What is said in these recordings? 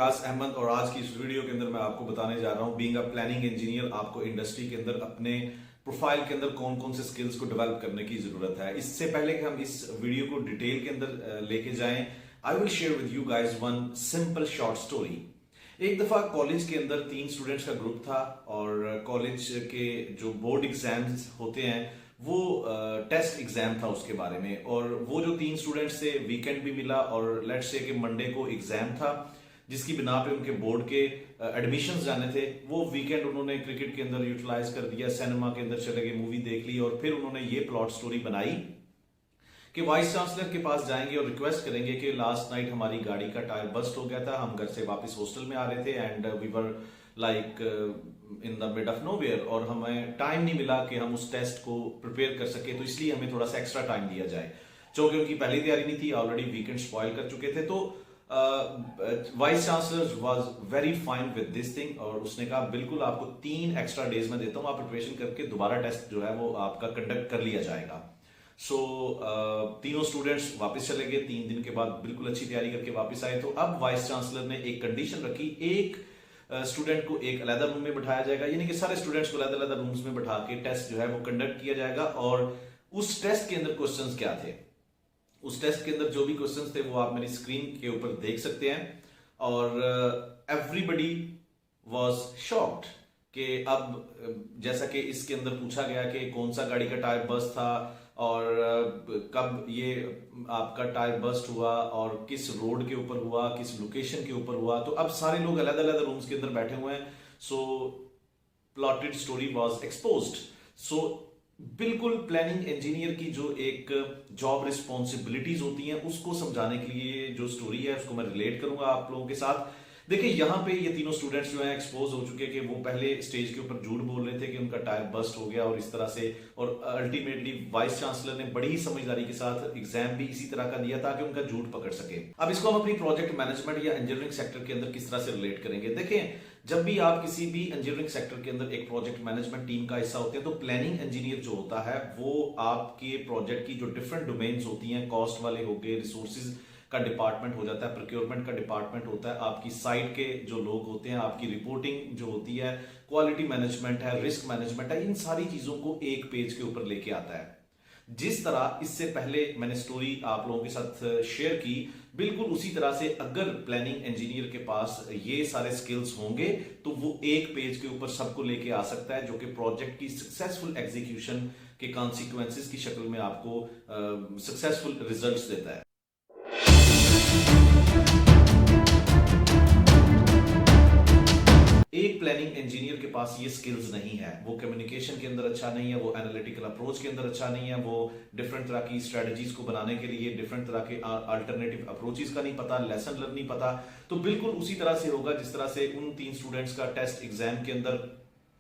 वकास अहमद और आज की इस वीडियो के अंदर मैं आपको बताने जा रहा हूं बीइंग अ प्लानिंग इंजीनियर आपको इंडस्ट्री के अंदर अपने प्रोफाइल के अंदर कौन कौन से स्किल्स को डेवलप करने की जरूरत है। इससे पहले कि हम इस वीडियो को डिटेल के अंदर लेके जाएं, I will share with you guys one simple short story. एक दफा कॉलेज के अंदर 3 स्टूडेंट्स का ग्रुप था और कॉलेज के जो बोर्ड एग्जाम्स होते हैं वो टेस्ट एग्जाम था उसके बारे में। और वो जो 3 स्टूडेंट्स थे वीकेंड भी मिला और लेट्स से कि मंडे को एग्जाम था जिसकी बिना पे उनके बोर्ड के एडमिशंस जाने थे। वो वीकेंड उन्होंने क्रिकेट के अंदर यूटिलाइज कर दिया, सिनेमा के अंदर चले गए, मूवी देख ली और फिर उन्होंने ये प्लॉट स्टोरी बनाई कि वाइस चांसलर के पास जाएंगे और रिक्वेस्ट करेंगे कि लास्ट नाइट हमारी गाड़ी का टायर बस्ट हो गया था, हम घर से वापस हॉस्टल में आ रहे थे and we were like in the mid of nowhere और हमें टाइम नहीं मिला कि हम उस टेस्ट को प्रिपेयर कर सके, तो इसलिए हमें थोड़ा सा एक्स्ट्रा टाइम दिया जाए। क्योंकि उनकी पहली तैयारी नहीं थी, ऑलरेडी वीकेंड स्पॉइल कर चुके थे। तो vice chancellor was very fine with this thing और उसने कहा बिल्कुल आपको 3 एक्स्ट्रा डेज में देता हूं, आप प्रिपरेशन करके दोबारा टेस्ट जो है वो आपका कंडक्ट कर लिया जाएगा। सो तीनों स्टूडेंट्स वापस चले गए 3 दिन के बाद, बिल्कुल अच्छी तैयारी करके वापस आए। तो अब वाइस चांसलर ने एक कंडीशन रखी, एक स्टूडेंट को एक अलग रूम में बिठाया जाएगा, यानी कि सारे स्टूडेंट्स को अलग अलग रूम्स में बिठा के टेस्ट जो है वो कंडक्ट किया जाएगा। और उस टेस्ट के अंदर क्वेश्चंस क्या थे, उस टेस्ट के अंदर जो भी क्वेश्चंस थे वो आप मेरी स्क्रीन के ऊपर देख सकते हैं। और एवरीबडी वाज शॉक्ड कि अब जैसा कि इसके अंदर पूछा गया कि कौन सा गाड़ी का टायर बस्ट था और कब ये आपका टायर बस्ट हुआ और किस रोड के ऊपर हुआ, किस लोकेशन के ऊपर हुआ। तो अब सारे लोग अलग अलग रूम्स के अंदर बैठे हुए हैं। सो प्लॉटेड स्टोरी वाज एक्सपोज्ड। सो बिल्कुल प्लानिंग इंजीनियर की जो एक जॉब रिस्पॉन्सिबिलिटीज होती हैं उसको समझाने के लिए जो स्टोरी है उसको मैं रिलेट करूंगा आप लोगों के साथ। देखिए यहाँ पे ये तीनों स्टूडेंट्स जो हैं एक्सपोज हो चुके कि वो पहले स्टेज के ऊपर झूठ बोल रहे थे कि उनका टायर बस्ट हो गया और इस तरह से, और अल्टीमेटली वाइस चांसलर ने बड़ी ही समझदारी के साथ एग्जाम भी इसी तरह का दिया ताकि उनका झूठ पकड़ सके। अब इसको हम अपनी प्रोजेक्ट मैनेजमेंट या इंजीनियरिंग सेक्टर के अंदर किस तरह से रिलेट करेंगे। देखें, जब भी आप किसी भी इंजीनियरिंग सेक्टर के अंदर एक प्रोजेक्ट मैनेजमेंट टीम का हिस्सा होते हैं तो प्लानिंग इंजीनियर जो होता है वो आपके प्रोजेक्ट की जो डिफरेंट डोमेन्स होती हैं, कॉस्ट वाले हो गए, रिसोर्सेज का डिपार्टमेंट हो जाता है, प्रोक्योरमेंट का डिपार्टमेंट होता है, आपकी साइट के जो लोग होते हैं, आपकी रिपोर्टिंग जो होती है, क्वालिटी मैनेजमेंट है, रिस्क मैनेजमेंट है, इन सारी चीजों को एक पेज के ऊपर लेके आता है। जिस तरह इससे पहले मैंने स्टोरी आप लोगों के साथ शेयर की, बिल्कुल उसी तरह से अगर प्लानिंग इंजीनियर के पास ये सारे स्किल्स होंगे तो वो एक पेज के ऊपर सबको लेके आ सकता है, जो कि प्रोजेक्ट की सक्सेसफुल एग्जीक्यूशन के कॉन्सिक्वेंसेस की शक्ल में आपको सक्सेसफुल रिजल्ट्स देता है। एक प्लानिंग इंजीनियर के पास ये स्किल्स नहीं है, वो कम्युनिकेशन के अंदर अच्छा नहीं है, वो एनालिटिकल अप्रोच के अंदर अच्छा नहीं है, वो डिफरेंट तरह की स्ट्रेटजीज को बनाने के लिए डिफरेंट तरह के अल्टरनेटिव अप्रोचेस का नहीं पता, लेसन लर्न नहीं पता। तो बिल्कुल उसी तरह से होगा जिस तरह से उन 3 स्टूडेंट्स का टेस्ट एग्जाम के अंदर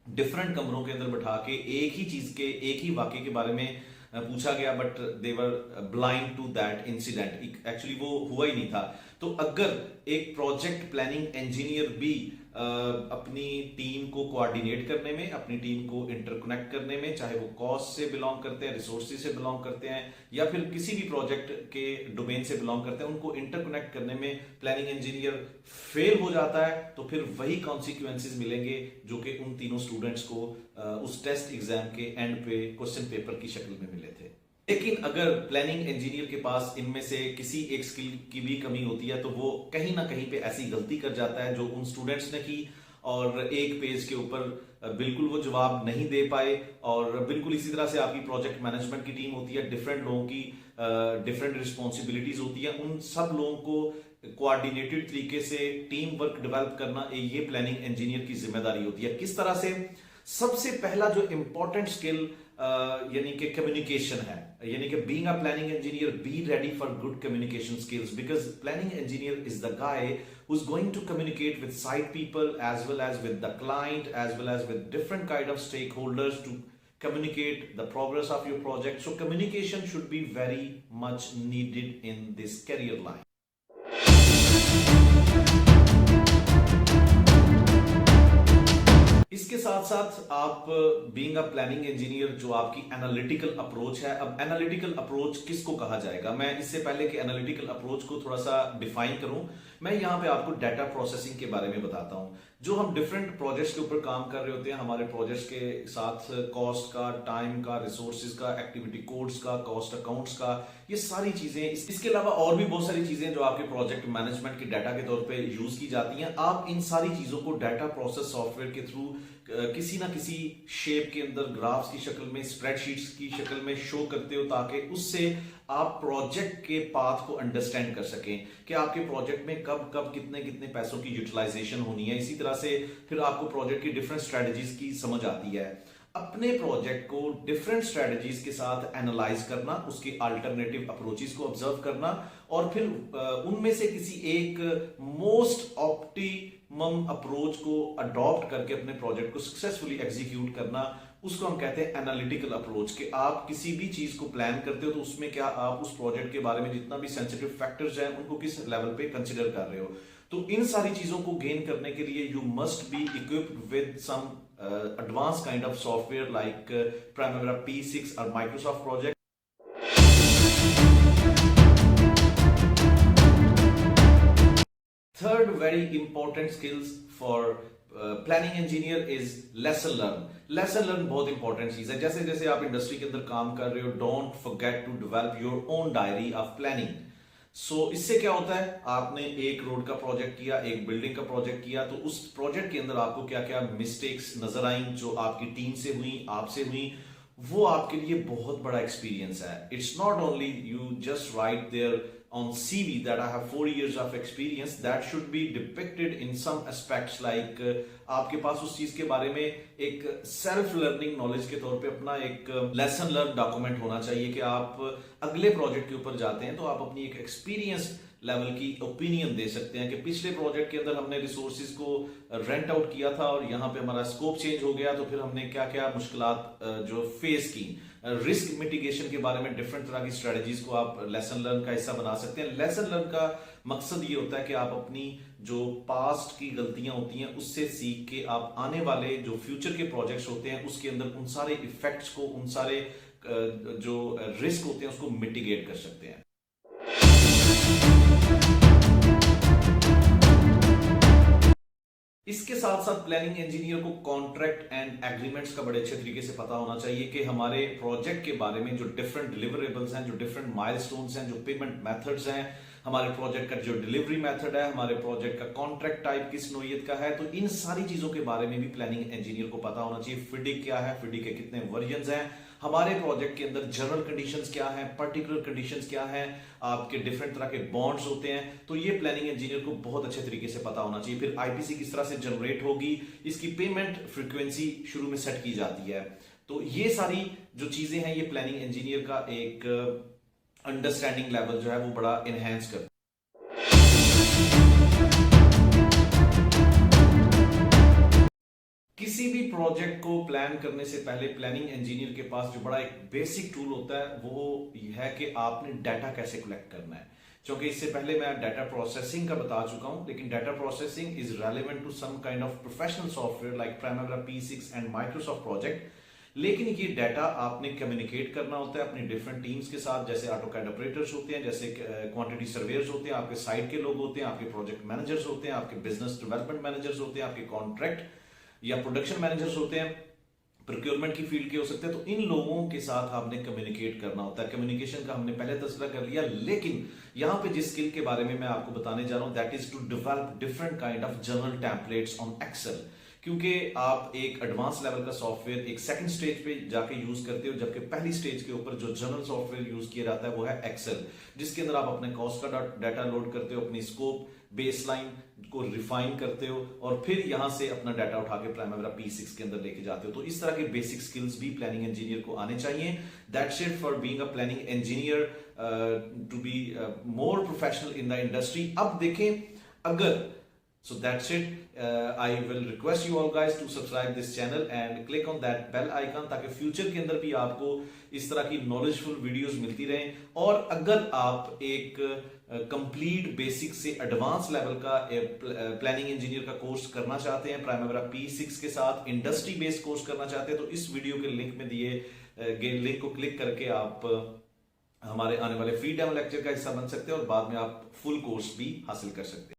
डिफरेंट कमरों के अंदर बिठा के एक ही चीज के, एक ही वाक्य के बारे में पूछा गया, but they were blind to that incident, actually वो हुआ ही नहीं था। तो अगर एक प्रोजेक्ट प्लानिंग इंजीनियर भी अपनी टीम को कोऑर्डिनेट करने में, अपनी टीम को इंटरकनेक्ट करने में, चाहे वो कॉस्ट से बिलोंग करते हैं, रिसोर्सेज से बिलोंग करते हैं या फिर किसी भी प्रोजेक्ट के डोमेन से बिलोंग करते हैं, उनको इंटरकनेक्ट करने में प्लानिंग इंजीनियर फेल हो जाता है तो फिर वही कॉन्सिक्वेंसेज मिलेंगे जो कि उन तीनों स्टूडेंट्स को उस टेस्ट एग्जाम के एंड पे क्वेश्चन पेपर की शक्ल में मिले थे। लेकिन अगर प्लानिंग इंजीनियर के पास इनमें से किसी एक स्किल की भी कमी होती है तो वो कहीं ना कहीं पे ऐसी गलती कर जाता है जो उन स्टूडेंट्स ने की और एक पेज के ऊपर बिल्कुल वो जवाब नहीं दे पाए। और बिल्कुल इसी तरह से आपकी प्रोजेक्ट मैनेजमेंट की टीम होती है, डिफरेंट लोगों की डिफरेंट रिस्पॉन्सिबिलिटीज होती है, उन सब लोगों को कोऑर्डिनेटेड तरीके से टीम वर्क डेवलप करना ये प्लानिंग इंजीनियर की जिम्मेदारी होती है। किस तरह से? सबसे पहला जो इंपॉर्टेंट स्किल यानी कि कम्युनिकेशन है, यानी कि being a planning engineer be ready for good communication skills, because planning engineer is the guy who is going to communicate with site people as well as with the client as well as with different kind of stakeholders to communicate the progress of your project. So communication should be very much needed in this career line. इसके साथ साथ आप being a planning engineer, जो आपकी analytical approach है, अब analytical approach किसको कहा जाएगा, मैं इससे पहले कि एनालिटिकल अप्रोच को थोड़ा सा डिफाइन करूं, मैं यहां पे आपको डाटा प्रोसेसिंग के बारे में बताता हूं। जो हम डिफरेंट प्रोजेक्ट्स के ऊपर काम कर रहे होते हैं, हमारे प्रोजेक्ट्स के साथ कॉस्ट का, टाइम का, रिसोर्सेज का, एक्टिविटी कोड्स का, कॉस्ट अकाउंट्स का, ये सारी चीजें, इसके अलावा और भी बहुत सारी चीजें जो आपके प्रोजेक्ट मैनेजमेंट के डाटा के तौर पे यूज की जाती हैं, आप इन सारी चीजों को डाटा प्रोसेस सॉफ्टवेयर के थ्रू किसी ना किसी शेप के अंदर, ग्राफ्स की शक्ल में, स्प्रेडशीट्स की शक्ल में शो करते हो, ताकि उससे आप प्रोजेक्ट के पाथ को अंडरस्टैंड कर सकें कि आपके प्रोजेक्ट में कब कब कितने कितने पैसों की यूटिलाइजेशन होनी है। इसी तरह से फिर आपको प्रोजेक्ट की डिफरेंट स्ट्रेटजीज की समझ आती है। अपने प्रोजेक्ट को डिफरेंट स्ट्रेटजीज के साथ एनालाइज करना, उसके अल्टरनेटिव अप्रोचेस को ऑब्जर्व करना, और फिर उनमें से किसी एक मोस्ट ऑप्टिमम अप्रोच को अडॉप्ट करके अपने प्रोजेक्ट को सक्सेसफुली एग्जीक्यूट करना, उसको हम कहते हैं एनालिटिकल अप्रोच। कि आप किसी भी चीज को प्लान करते हो तो उसमें क्या आप उस प्रोजेक्ट के बारे में जितना भी सेंसिटिव फैक्टर्स हैं उनको किस लेवल पे कंसिडर कर रहे हो। तो इन सारी चीजों को गेन करने के लिए you must be equipped with some advanced kind of software like Primavera P6 or Microsoft Project. Third very important skills for planning engineer is lesson learn. Lesson learn बहुत इंपॉर्टेंट चीज है। जैसे जैसे आप इंडस्ट्री के अंदर काम कर रहे हो, don't forget to develop your own diary of planning. So इससे क्या होता है, आपने एक रोड का प्रोजेक्ट किया, एक बिल्डिंग का प्रोजेक्ट किया, तो उस प्रोजेक्ट के अंदर आपको क्या क्या मिस्टेक्स नजर आई जो आपकी टीम से हुई, आपसे हुई, वो आपके लिए बहुत बड़ा एक्सपीरियंस है। It's not only you just write there on CV that I have 4 years of experience, that should be depicted in some aspects like आपके पास उस चीज के बारे में एक सेल्फ लर्निंग नॉलेज के तौर पे अपना एक लेसन लर्न डॉक्यूमेंट होना चाहिए कि आप अगले प्रोजेक्ट के ऊपर जाते हैं तो आप अपनी एक एक्सपीरियंस लेवल की ओपिनियन दे सकते हैं कि पिछले प्रोजेक्ट के अंदर हमने रिसोर्सेज को रेंट आउट किया था और यहाँ पे हमारा स्कोप चेंज हो गया, तो फिर हमने क्या क्या मुश्किलात जो फेस की। रिस्क मिटिगेशन के बारे में डिफरेंट तरह की स्ट्रेटजीज को आप लेसन लर्न का हिस्सा बना सकते हैं। लेसन लर्न का मकसद ये होता है कि आप अपनी जो पास्ट की गलतियां होती हैं उससे सीख के आप आने वाले जो फ्यूचर के प्रोजेक्ट्स होते हैं उसके अंदर उन सारे इफेक्ट्स को, उन सारे जो रिस्क होते हैं उसको मिटिगेट कर सकते हैं। इसके साथ साथ प्लानिंग इंजीनियर को कॉन्ट्रैक्ट एंड एग्रीमेंट्स का बड़े अच्छे तरीके से पता होना चाहिए कि हमारे प्रोजेक्ट के बारे में जो डिफरेंट डिलीवरेबल्स हैं, जो डिफरेंट माइलस्टोन्स हैं, जो पेमेंट मेथड्स हैं, हमारे प्रोजेक्ट का जो डिलीवरी मेथड है, हमारे प्रोजेक्ट का कॉन्ट्रैक्ट टाइप किस नोयत का है, तो इन सारी चीजों के बारे में भी प्लानिंग इंजीनियर को पता होना चाहिए। फिडिक क्या है, फिडिक के कितने वर्जन्स हैं, हमारे प्रोजेक्ट के अंदर जनरल कंडीशंस क्या हैं, पर्टिकुलर कंडीशंस क्या हैं, आपके डिफरेंट तरह के बॉन्ड्स होते हैं, तो ये प्लानिंग इंजीनियर को बहुत अच्छे तरीके से पता होना चाहिए। फिर आईपीसी किस तरह से जनरेट होगी, इसकी पेमेंट फ्रीक्वेंसी शुरू में सेट की जाती है। तो ये सारी जो चीजें हैं ये प्लानिंग इंजीनियर का एक अंडरस्टैंडिंग लेवल जो है वो बड़ा एनहेंस करता है। किसी भी प्रोजेक्ट को प्लान करने से पहले प्लानिंग इंजीनियर के पास जो बड़ा एक बेसिक टूल होता है वो है कि आपने डाटा कैसे कलेक्ट करना है। क्योंकि इससे पहले मैं डाटा प्रोसेसिंग का बता चुका हूं, लेकिन data processing is relevant to some kind of professional software like Primavera P6 and Microsoft project. लेकिन ये डाटा आपने कम्युनिकेट करना होता है अपनी डिफरेंट टीम्स के साथ, जैसे ऑटोकैड ऑपरेटर्स होते हैं, जैसे क्वांटिटी सर्वेयर्स होते हैं, आपके साइट के लोग होते हैं, आपके प्रोजेक्ट मैनेजर्स होते हैं, आपके बिजनेस डेवलपमेंट मैनेजर्स होते हैं, आपके कॉन्ट्रैक्ट या प्रोडक्शन मैनेजर्स होते हैं, प्रोक्योरमेंट की फील्ड के हो सकते हैं। तो इन लोगों के साथ आपने कम्युनिकेट करना होता है। कम्युनिकेशन का हमने पहले तस्करा कर लिया, लेकिन यहां पे जिस स्किल के बारे में मैं आपको बताने जा रहा हूं that is to develop different kind of general templates on Excel. क्योंकि आप एक एडवांस लेवल का सॉफ्टवेयर एक सेकंड स्टेज पे जाके यूज करते हो, जबकि पहली स्टेज के ऊपर जो जनरल सॉफ्टवेयर यूज किया जाता है वो है एक्सेल, जिसके अंदर आप अपने कॉस्ट का डाटा लोड करते हो, अपनी स्कोप बेसलाइन को रिफाइन करते हो और फिर यहां से अपना डाटा उठा के प्राइमेरा P6 के अंदर लेके जाते हो। तो इस तरह के बेसिक स्किल्स भी प्लानिंग इंजीनियर को आने चाहिए। That's it for being a planning engineer to be more professional in the industry. अब देखें, अगर So that's it. I will request you all guys to subscribe this channel and click on that bell icon ताकि future के अंदर भी आपको इस तरह की नॉलेजफुल वीडियोस मिलती रहें। और अगर आप एक कंप्लीट बेसिक से एडवांस लेवल का प्लानिंग इंजीनियर का कोर्स करना चाहते हैं, प्राइमरी P6 के साथ इंडस्ट्री बेस्ड कोर्स करना चाहते हैं, तो इस वीडियो के लिंक में दिए लिंक को क्लिक करके आप हमारे आने वाले फ्री डेमो लेक्चर का हिस्सा बन सकते हैं और बाद में आप फुल कोर्स भी हासिल कर सकते हैं।